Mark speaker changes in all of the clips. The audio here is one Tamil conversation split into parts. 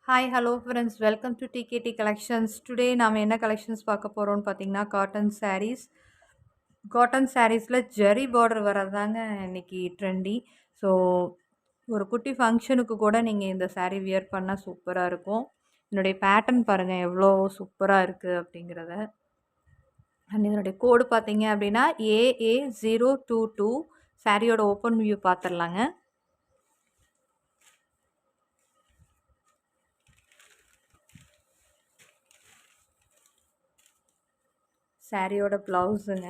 Speaker 1: Hi hello friends welcome to TKD collections. Today நாம் என்ன கலெக்ஷன்ஸ் பார்க்க போகிறோம்னு பார்த்தீங்கன்னா காட்டன் சாரீஸ். காட்டன் சாரீஸில் ஜரி பார்டர் வரதாங்க இன்னைக்கு ட்ரெண்டி. ஸோ ஒரு குட்டி ஃபங்க்ஷனுக்கு கூட நீங்கள் இந்த saree வியர் பண்ணால் சூப்பராக இருக்கும். என்னுடைய பேட்டர்ன் பாருங்கள் எவ்வளோ சூப்பராக இருக்குது அப்படிங்கிறத. அண்ட் இதனுடைய கோடு பார்த்தீங்க அப்படின்னா AA022. சாரியோட ஓப்பன் வியூ பார்த்துடலாங்க. சாரியோட ப்ளவுஸுங்க.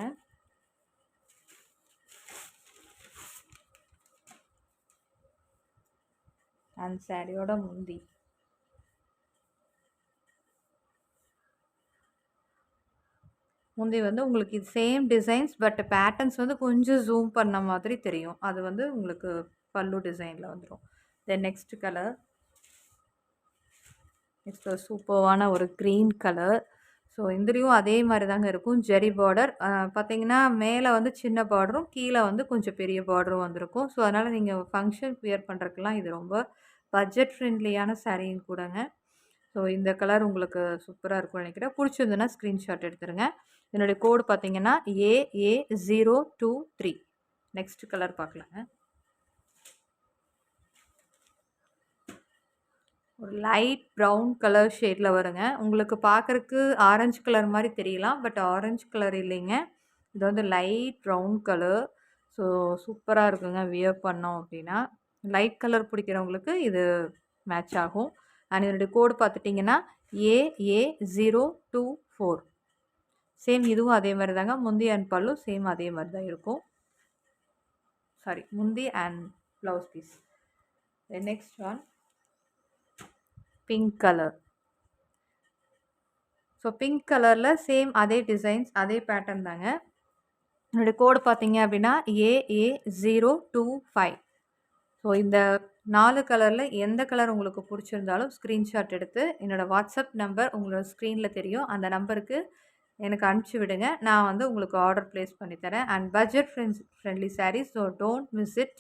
Speaker 1: அண்ட் சாரியோட முந்தி. முந்தி வந்து உங்களுக்கு இது சேம் டிசைன்ஸ் பட் பேட்டர்ன்ஸ் வந்து கொஞ்சம் ஜூம் பண்ண மாதிரி தெரியும். அது வந்து உங்களுக்கு பல்லு டிசைனில் வந்துடும். Then next colour. நெக்ஸ்ட் ஒரு சூப்பர்வான ஒரு க்ரீன் கலர். ஸோ இதுலேயும் அதே மாதிரி தாங்க இருக்கும். ஜெரி பார்டர் பார்த்தீங்கன்னா மேலே வந்து சின்ன பார்டரும் கீழே வந்து கொஞ்சம் பெரிய பார்டரும் வந்திருக்கும். ஸோ அதனால் நீங்கள் ஃபங்க்ஷன் வியர் பண்ணுறதுக்கெலாம் இது ரொம்ப பட்ஜெட் ஃப்ரெண்ட்லியான சாரீயும் கூடங்க. ஸோ இந்த கலர் உங்களுக்கு சூப்பராக இருக்கும்னு நினைக்கிறேன். பிடிச்சிருந்துன்னா ஸ்க்ரீன்ஷாட் எடுத்துருங்க. என்னுடைய கோடு பார்த்தீங்கன்னா AA023. நெக்ஸ்ட் கலர் பார்க்கலாங்க. ஒரு லைட் ப்ரௌன் கலர் ஷேடில் வருங்க. உங்களுக்கு பார்க்குறக்கு ஆரஞ்சு கலர் மாதிரி தெரியலாம். பட் ஆரஞ்சு கலர் இல்லைங்க. இது வந்து லைட் ப்ரௌன் கலர். ஸோ சூப்பராக இருக்குங்க வியர் பண்ணோம் அப்படின்னா. லைட் கலர் பிடிக்கிறவங்களுக்கு இது மேட்ச் ஆகும். அண்ட் இதனுடைய கோடு பார்த்துட்டிங்கன்னா AA024. சேம் இதுவும் அதே மாதிரி தாங்க. முந்தி அண்ட் பல்லு சேம் அதே மாதிரி தான் இருக்கும். சாரி, முந்தி and blouse piece. Next one pink colour. So pink கலரில் சேம் அதே டிசைன்ஸ் அதே பேட்டர்ன் தாங்க. என்னுடைய கோடு பார்த்தீங்க அப்படின்னா AA025. ஸோ இந்த 4 கலரில் எந்த கலர் உங்களுக்கு பிடிச்சிருந்தாலும் ஸ்க்ரீன்ஷாட் எடுத்து என்னோடய வாட்ஸ்அப் நம்பர் உங்களோட ஸ்க்ரீனில் தெரியும். அந்த நம்பருக்கு எனக்கு அனுப்பிச்சி விடுங்க. நான் வந்து உங்களுக்கு ஆர்டர் ப்ளேஸ் பண்ணித்தரேன். And budget friendly sarees. So don't miss it.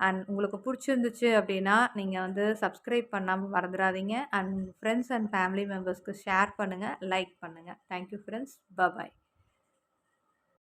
Speaker 1: And உங்களுக்கு பிடிச்சிருந்துச்சு அப்படின்னா நீங்கள் வந்து சப்ஸ்கிரைப் பண்ணாமல் மறந்துடாதீங்க. அண்ட் ஃப்ரெண்ட்ஸ் அண்ட் ஃபேமிலி மெம்பர்ஸ்க்கு ஷேர் பண்ணுங்கள், லைக் பண்ணுங்கள். Thank you friends. பாய்.